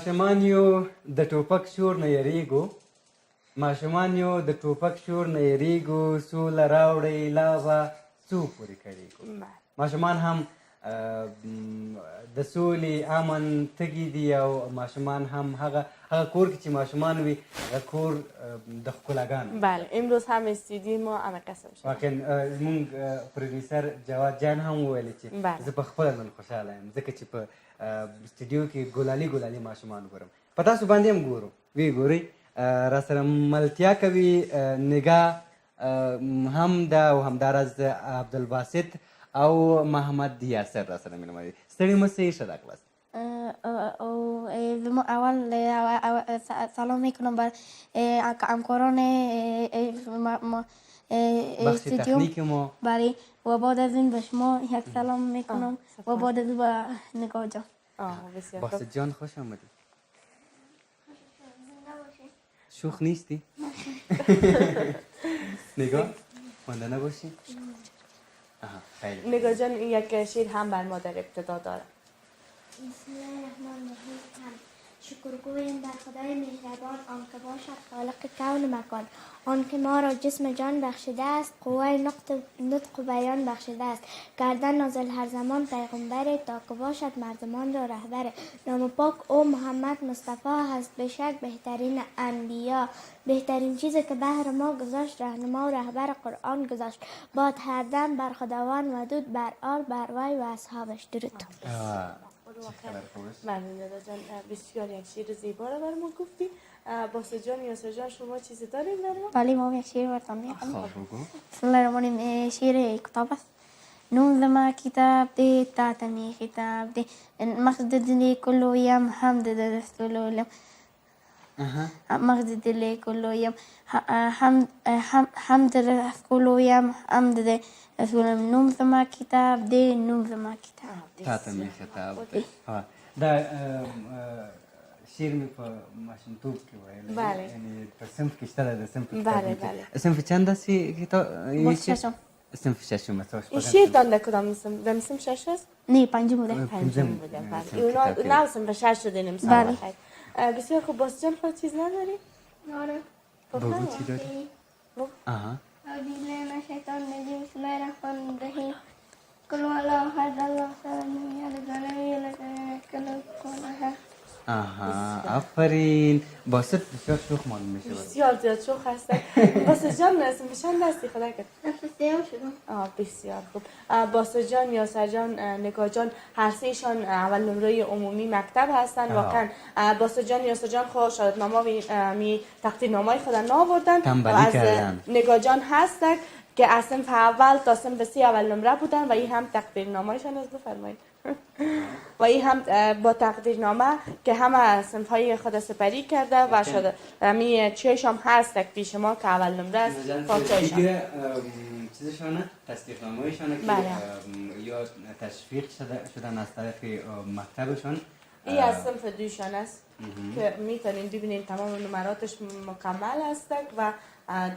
ماشومان یو د ټوپک شور نه یریږو ماشومان یو د ټوپک شور نه یریږو سوله راوړئ لا به څو پورې کړېږو ماشومان هم د سولې امن تږي دي او ماشومان هم هغه کور کې چې ماشومان وي هغه کور د ښکلاګانو. بله امروز هم استودیوی ما همه قسم شد. واقعا زموږ پروډیوسر جواد جان هم وویل چې زه په خپله نن خوشحاله یم ځکه چې په استودیو کې ګلالي ماشومان ګورم. په تاسو باندې هم ګورو وی ګورئ راسره ملتیا کوي نگاه هم ده او همداراز عبدالباسط او محمد یاسر راسره میلمانه دي. ستړي مه شئ ښه راغلاست. اول سلام میکنم بر همکاران بخش تکنیک ما بله و بعد از این به شما یک سلام میکنم و بعد از به نگاه جان. باسط جان خوش آمدی. شوخ نیستی؟ نگاه مانده نباشی؟ نگاه جان یک شعر هم بر ما در ابتدا داره. بسم الله الرحمن الرحیم. شکرگویم بر خدای مهربان آنکه باشد خالق کون مکان، آنکه ما را جسم جان بخشیده است، قوه نطق و بیان بخشیده است، گردن نازل هر زمان پیغمبر تا که باشد مردمان را رهبر. نام پاک او محمد مصطفی هست بشک بهترین انبیا، بهترین چیزی که بهر ما گذاشت رهنما و رهبر قرآن گذاشت. باد هر دم بر خداوند ودود بر آل بر وی و اصحابش درود. ممنون جان بسیار یک شعر زیبا را بر ما گفتی. باسط جان یاسر جان شما چیزی دارید در ما؟ بله ما یک شعر براتون میخونم. بسم الله الرحمن الرحیم. شعر کتاب است. نون زما کتاب دی تا تمی خطاب دی مقصد دلی کلویم حمد دستولم مقصد دلی کلویم حمد رسولویم حمد رسولم نون زما کتاب دی نون زما کتاب دی تا تمی خطاب دی. دا شعر می په ماشومتوب کې ویل. بله. یعنی په صنف کې شته د صنف بله بله. صنف چند هستی کتاب؟ ششم. صنف ششم است. این شعر دانده کدام صنف؟ در صنف شش است؟ نه پنجم بوده. پنجم بوده. بله. اونا صنف شش شده نمی‌سان. بله. بسیار خوب. باسط جان خود چیز نداری؟ آره. بگو چی داری؟ آها. اعوذ من شیطان الرجیم. بسم الله الرحمن الرحیم. قل الله احد الله الصمد لم یلد ولم یولد ولم آها آفرین. باسط بسیار شوخ معلوم میشه. بسیار زیاد شوخ هستن. باسط جان اسمشان دستی خدا کرد. سیاه شدم. بسیار خوب. باسط جان یاسر جان نگاه جان هر سهشان اول نمره عمومی مکتب هستن. واقعا باسط جان یاسر جان خود شهادتنامه می تقدیرنامه خود نآوردن و از نگاه جان هستن که از صنف اول تا صنف 3 اول نمره بودن و این هم تقدیرنامه‌شان از بفرمایید. و این هم با تقدیرنامه که همه صنف‌های خود سپری کرده و شده می چشم هست یک پیش ما که اول نمره است پاچه‌شان چیزشانه تصدیقنامه‌شانه که یا تشویق شدن از طرف مکتبشان. این از صنف 2 است که میتونین ببینین تمام نمراتش مکمل است و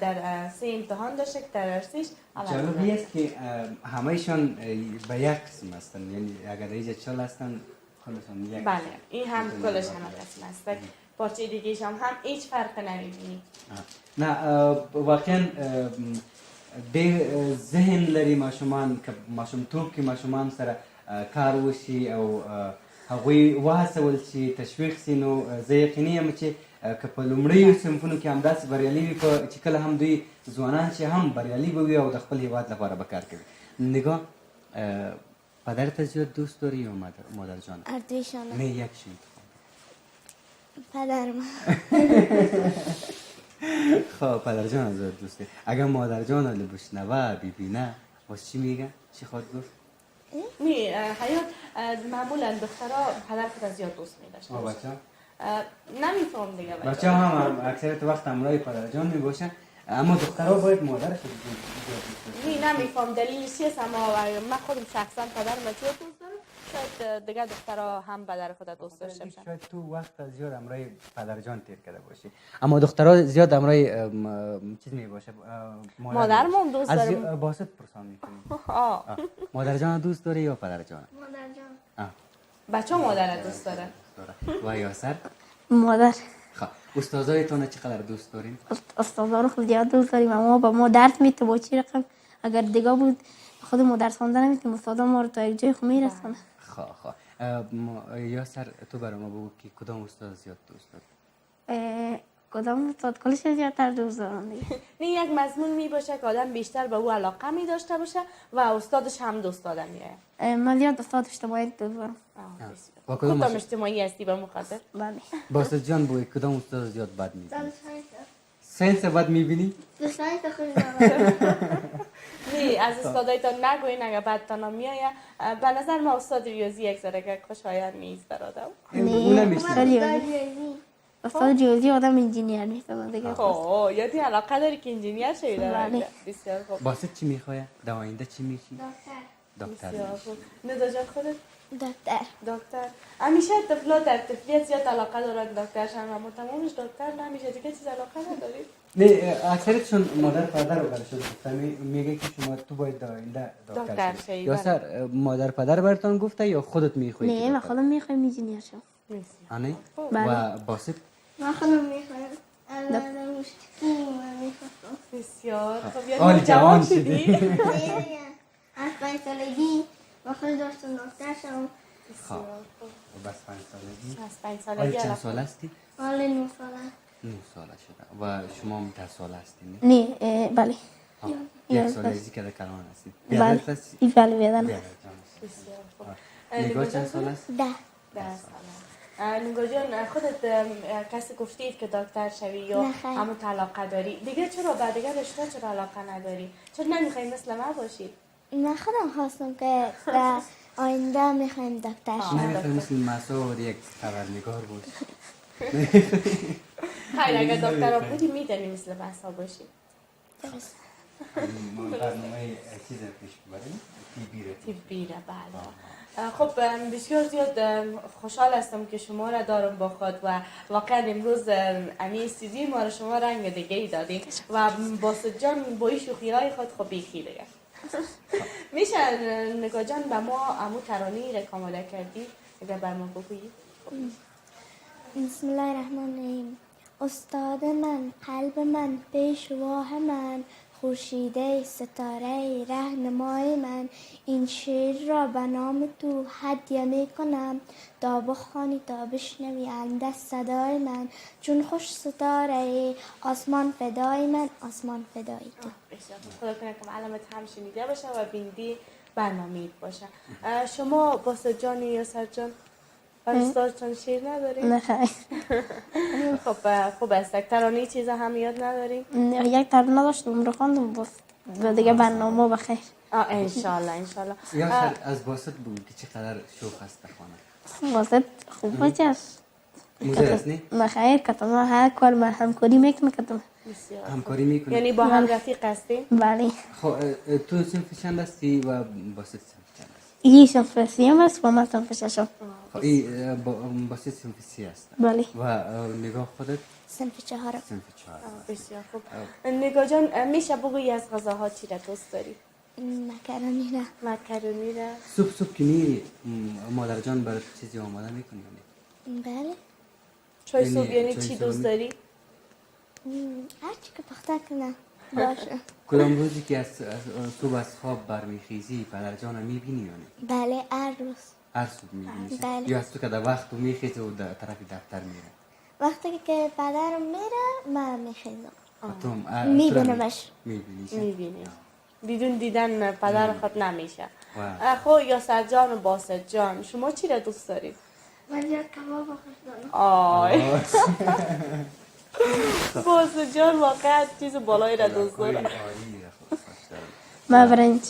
در 3 امتحان داشته که در ارسیش جالبی است که همهشان به یک قسم هستن، یعنی اگر ایجا چل هستن خودشان یک. بله این هم کلش همه قسم هست. پارچه دیگهش هم هیچ فرق نمیبینی. نه واقعا به ذهن لري ماشومان که ماشومتوب کې ماشومان سره کار وشي او هغوی وهڅول چې تشویق سي نو زه یقیني یم چې که په لومړیو صنفونو کې همداسې بریالي وي چې کله هم دوی ځوانان چې هم بریالي به وي او د خپل هیواد لپاره به کار کوي. نگاه پدرت زیاد دوست داری یا مادر جان؟ اردویشان. نه یک شی پدرم. خب پدر جان زیاد دوست داری. اگر مادر جان رو بشنوه ببینه واسه چی میگه؟ چی خواهد گفت؟ می حیات معمولا دخترها پدر خود زیاد دوست می‌داشتن. بچه نمیفهم دیگه. بچه هم اکثریت وقت همراه پدر جان میباشن، اما دخترها باید مادرش رو می نمیفهم دلیلش چیست، اما من خودم شخصا پدرم زیاد دوست دارم. شاید دیگه دخترها هم پدر خود دوست داشته باشن. شاید تو وقت زیاد همراه پدر جان تیر کرده باشی، اما دخترها زیاد همراه چیز میباشه مادرم هم دوست دارم. از باسط پرسان میکنیم. مادر جان دوست داری یا پدر جان؟ مادر جان. بچه مادر دوست داره. داره. و یاسر؟ مادر. خب استادایتون چقدر دوست دارین؟ استادا رو خود زیاد دوست داریم اما با ما درس میده با چی رقم اگر دیگه بود خود ما درس خواندن نمیتونیم استادا ما رو تا یک جای خو میرسونه. خب یاسر تو برای ما بگو که کدام استاد زیاد دوست داری؟ کدام استاد کلش زیادتر دوست دارم دیگه. نه یک مضمون می باشه که آدم بیشتر به او علاقه می داشته باشه و استادش هم دوست دادن میایه. من زیاد استاد اجتماعی دوست دارم. با کدام کدام اجتماعی هستی به مخاطر؟ بله. باسط جان بگو کدام استاد زیاد بد میبینی؟ ساینس بد میبینی؟ ساینس خیلی نه از استادایتان نگوین اگر بدتان میایه. به نظر ما استاد ریاضی یک ذره خوشایند نیست برادر. اونم استاد ریاضی آدم انجینیر میشه دیگه. خب یادی علاقه داری که انجینیر شوی؟ بله. بسیار خوب. باسط چی میخواه؟ در آینده چی میشی؟ دکتر. بسیار خوب. ندا جان خودت؟ دکتر. همیشه طفلا در طفلیت زیاد علاقه دارن دکتر شن و تمامش دکتر نمیشه دیگه چیز علاقه نداری؟ نه اکثرشون مادر پدر رو برشون گفته میگه که شما تو باید در آینده دکتر شی. یاسر مادر پدر براتون گفته یا خودت میخوای؟ نه من خودم میخوام انجینیر شم. آنه؟ بله. و باسط؟ من خودم میخوام بسیار خب آلی یعنی جوان شدی؟ شدی؟ از 5 سالگی من خودم داشتم دکتر شم. خب بس 5 سالگی؟ از 5 آلی سالگی چند علاقه. سال هستی؟ حالا 9 ساله. 9 ساله شده و شما هم 10 سال هستی نه بله. یک سال ازی که در کلان هستی؟ بله. بله بیادن. نگاه چند سال هست؟ 10 سال. نگاه جان خودت کسی گفتید که دکتر شوی یا همون علاقه داری دیگه چرا بعد دیگه رشته چرا علاقه نداری؟ چرا نمیخوای مثل ما باشی؟ من خودم خواستم که در آینده میخوایم دکتر شم. نمیخوای مثل مسعود یک خبرنگار باشی؟ خیلی اگر دکتر بودی میدانی مثل بسا باشی. برنامه چیز پیش ببریم؟ تیبیره بله. خب بسیار زیاد خوشحال هستم که شما را دارم با خود و واقعا امروز امی استودیوی ما را شما رنگ دیگه ای دادیم و باسط جان با این شوخی های خود خب بیخی دیگه. میشه نگاه جان به ما امو ترانه‌ای را کامله کردی اگر بر ما بگویی؟ بسم الله الرحمن الرحیم. استاد من قلب من پیشواه من خورشیده ستاره رهنمای من این شعر را به نام تو هدیه می کنم تا بخوانی تا بشنوی اندر صدای من چون خوش ستاره آسمان فدای من آسمان فدای تو. خدا کنه که علامت هم شنیده باشه و بیندی برنامه باشه. شما باسط جان یا سر جان استادتون شعر نداریم؟ نه خیر. خب خوب است. ترانه چیز هم یاد نداریم؟ یک ترانه داشتم رو خواندم بس و دیگه برنامه بخیر. انشالله انشالله. یا از باسط بود که چقدر شوق است بخوانه؟ باسط خوب باشه. مدرس نی؟ نه خیر کتم هر کار من همکاری میکنم کتم. همکاری میکنی؟ یعنی با هم رفیق هستی؟ بله. خب تو صنف چند هستی و باسط صنف چند هستی؟ این صنف سیم است و من صنف ششم. خب این باسط صنف سی هست؟ بله. و نگاه خودت؟ صنف 4. صنف 4. بسیار خوب. نگاه جان میشه بگویی از غذاها چی را دوست داری؟ مکرونی را. مکرونی را؟ صبح که میری مادر جان برات چیزی آماده میکنی یا نه؟ بله. چای صبح یعنی چی دوست داری؟ هرچی که پخته کنه باشه. کدام روزی که از صبح از خواب برمیخیزی پدر جان میبینی یا نه؟ بله هر روز. هر صبح میبینی؟ بله. یا از تو که در وقت میخیزی و در طرف دفتر میره؟ وقتی که پدرم میره من میخیزم. میبینمش. میبینیش؟ میبینی. بدون دیدن پدر خود نمیشه. خب یا سرجان و باسط جان شما چی را دوست دارید؟ من زیاد کباب خوش دارم. آی باسط جان واقعا چیز بالایی را دوست دارم. من برنج.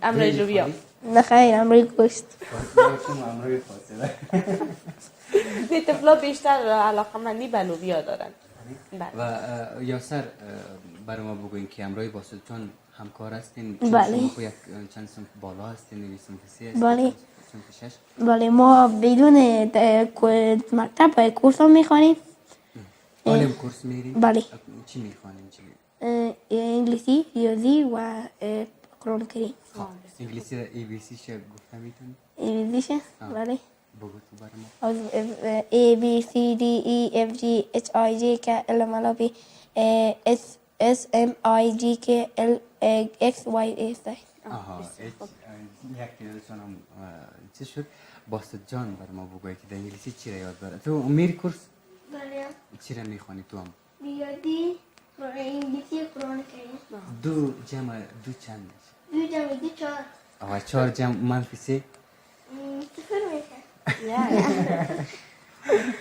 امروی لوبیا. نه خیر امروی گوشت. شما امروی فاصله. نه طفلا بیشتر علاقه مندی به لوبیا دارن. و یاسر برای ما بگوین که امروی باسط جان همکار هستین؟ بله. شما یک چند صنف بالا هستین؟ یعنی صنف 3 هستین؟ بله. صنف 6؟ بله ما بدون مکتب کورس هم میخوانیم. عالم کورس میریم؟ بله. چی میخوانیم؟ انگلیسی، ریاضی و قرآن کریم. انگلیسی را ABC شه گفته میتونی؟ انگلیسی بله. بگو تو برای ما. از A B C D E F G H I J K L M N O P S M I G K L X Y Z. آها یک دیدشون هم چی شد؟ باسط جان بر ما بگوی که در انگلیسی چی را یاد بره. تو میری کورس؟ بله. چی را میخوانی تو هم؟ بیادی انگلیسی قرآن کریم. دو جمع دو چند میشه؟ دو جمع دو 4. آها 4 جمع منفی 3؟ 0 میشه.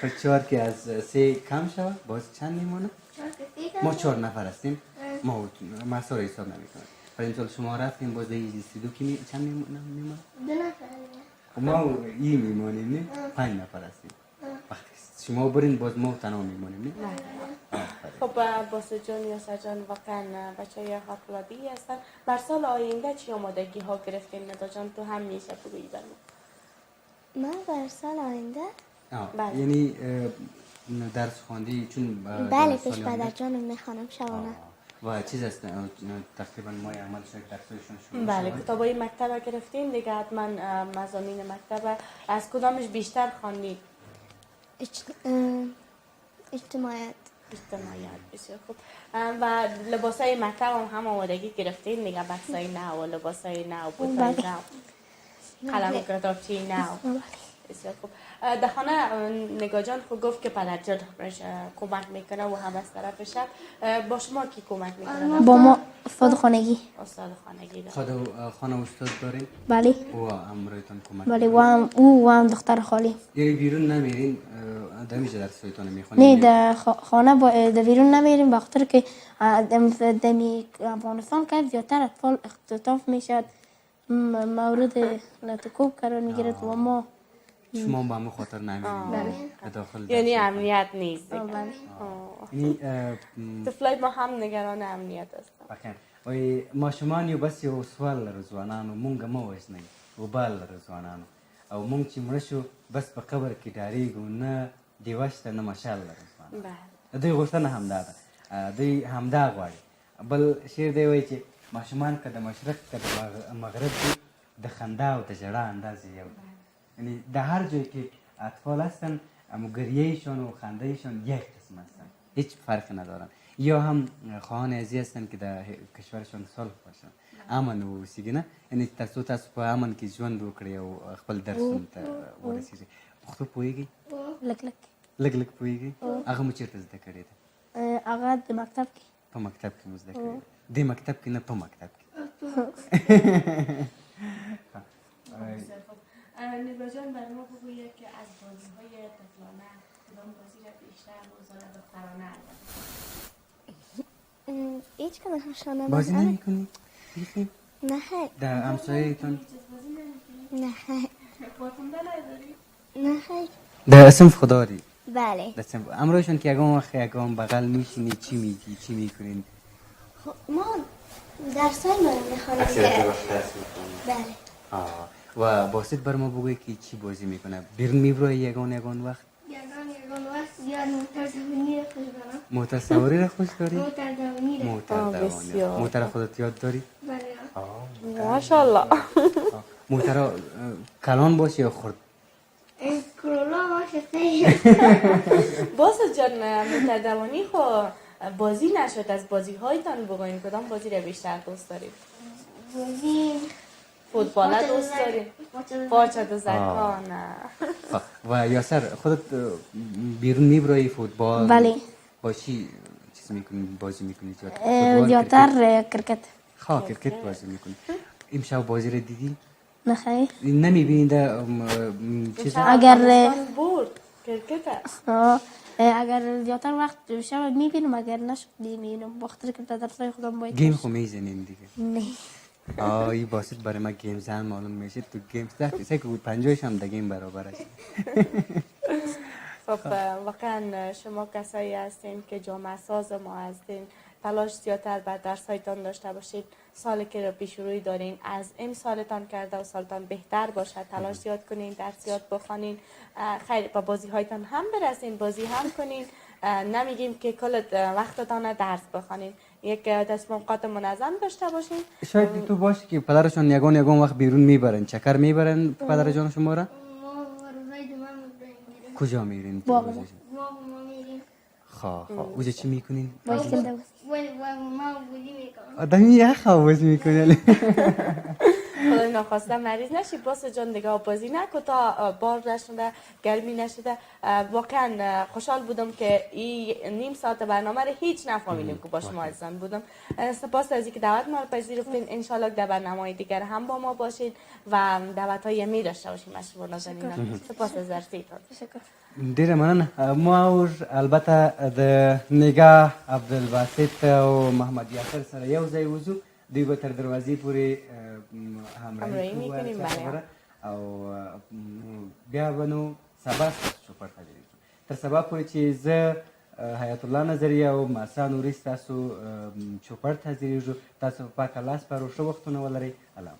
و 4 که از 3 کم شود باز چند میمونه؟ 4 که 3 ما 4 نفر هستیم. ما مسا را حساب نمیکنیم. پر این سال شما رفتیم باز دیگه 2 که چند میمونه؟ 2 نفر. ما این میمونیم نه؟ 5 نفر هستیم. وقتی شما برین باز ما تنها میمونیم نه؟ خب باسط جان یاسر جان واقعا بچه‌های خارق‌العاده‌ای هستن. بر سال آینده چی آمادگی ها گرفتین ندا جان؟ تو هم میشه بگویی برام. من بر سال آینده بله. یعنی درس خواندی چون بله پیش پدر جانم میخوانم شبانه. و چیز است تقریبا مای عمل شد درسایشون شروع بله شد. کتابای مکتب گرفتین دیگه حتما مضامین مکتب از کدامش بیشتر خواندید؟ اجتماعیت. بسیار خوب. و لباسای مکتب هم آمادگی گرفتین دیگه؟ بکسای نو و لباسای نو بوتای نو قلم و کتابچه نو. بسیار خوب. در خانه نگاه جان خود گفت که پدر جان کمک میکنه و هم از طرفش. با شما کی کمک میکنه؟ با ما استاد خانگی. استاد خانگی داره. خود خانه استاد دارین؟ بله. و امرایتان کمک بله و هم او و هم دختر خالی. یعنی بیرون نمیرین دمیشه درسایتان میخوانین؟ نه در خانه در بیرون نمیریم به خاطر که دمی افغانستان که زیادتر اطفال اختطاف میشد مورد لطکوب قرار میگیرد و ما شما با همه خاطر نمیرین داخل یعنی امنیت نیست. بله. یعنی طفلای ما هم نگران امنیت هستن. بخیر وای ماشومان یو بس یو سوال لرو ځوانانو مونږه مو وژنی اوبال لرو ځوانانو او مونږ چې مړه شو بس په قبر کې ډارېږو نه ډیوه شته نه مشال لرو ځوانانو. دوی غوښتنه همدا ده. دوی همدا غواړي. بل شعر دی وایي چې ماشومان که د مشرق که د مغرب دي د خندا او د ژړا انداز یو دی. یعنی در هر جایی که اطفال هستن گریهشان و خندهشان یک قسم هستن هیچ فرق ندارن. یا هم خواهان ازی هستن که در کشورشان صلح باشن امن و اوسیږي نه. یعنی تاسو په امن کې ژوند وکړئ او خپل درسونو ته ورسیږئ. پښتو پوهیږئ؟ لږ لږ پوهیږئ؟ هغه مو چیرته زده کړې ده؟ هغه د مکتب کې. په مکتب کې مو زده کړې ده؟ دې مکتب کې نه په مکتب کې. نگاه جان برای ما بگوید که از بازی های طفلانه کدام بازی را بیشتر بزرگ دخترانه هیچ کدامشان بازی نمی‌کنی؟ بیخی؟ نه خیر. در همسایه‌تان؟ نه خیر. خونده نداری؟ نه خیر. در صنف خود داری؟ بله. در صنف امروزشون که یگان وقت یگان بغل میشینی چی میگی چی میکنین؟ ما درسای ما رو میخوانیم که بله. و باسط بر ما بگوی که چی بازی میکنه؟ بیرون میبروی یگان وقت؟ یگان وقت زیاد موتر دوانی رو خوش دارم. موتر سواری را خوش داری؟ موتر دوانی رو. موتر دوانی. موتر خودت یاد داری؟ بله. ماشاءالله. موتر کلان باشه یا خرد؟ کرولا باشه خیلی. باسط جان موتر دوانی خو بازی نشد. از بازی هایتان بگوین کدام بازی را بیشتر دوست دارید؟ بازی فوتبال دوست دارید؟ باچه دو زکان. و یاسر خودت بیرون میبروی فوتبال؟ بله. با چی چیز میکنی بازی میکنی؟ زیادتر کرکت. خواه کرکت بازی میکنی. امشب بازی را دیدی؟ نه خیر. نمیبینی در چیز؟ اگر برد کرکت اگر زیادتر وقت شب میبینم اگر نشد نمیبینم بخاطر که در درسای خودم باید گیم خو میزنین دیگه؟ نه. این باسط برای ما گیم زن معلوم میشه. تو گیم سه که 50 هم در گیم برابر است. خب واقعا شما کسایی هستین که جامعه ساز ما هستین. تلاش زیادتر بر درسایتان داشته باشید. سالی که رو پیش روی دارین از این سالتان کرده و سالتان بهتر باشد. تلاش زیاد کنین، درس زیاد بخوانین. خیر با بازی هایتان هم برسین، بازی هم کنین. نمیگیم که کل وقتتان درس بخوانین. یک دست موقعات منظم داشته باشین. شاید تو باشه که پدرشون یگان وقت بیرون میبرن چکر میبرن پدر جان شما را؟ ما روزای کجا میرین؟ باغ. ما میریم خواه اوزه چی میکنین؟ بایسکل دوست. ما بودی میکنم. آدمی یخ آواز میکنه. خدای ناخواسته مریض نشی باس جان دیگه بازی نکو تا بار نشده گرمی نشده. واقعا خوشحال بودم که این نیم ساعت برنامه رو هیچ نفهمیدیم که با شما عزیزان بودم. سپاس از اینکه دعوت ما رو پذیرفتین. انشالله در برنامه‌های دیگر هم با ما باشین و دعوت‌های می داشته باشیم مشروع نازنینان. سپاس از ارسیتون. تشکر. ډیره مننه. ما اور البته د نگاه عبدالباسط او محمد یاسر سره یو ځای وځو. دوی به تر دروازې پورې همراهي میکنیم. بله. او بیا به نو سبا چوپړ ته درېږو. تر سبا پورې چې زه حیات الله نظریه او ماسا نوري ستاسو چوپړ ته حاضرېږو. تاسو په پاک الله سپارو. ښه وختونه ولرئ. الله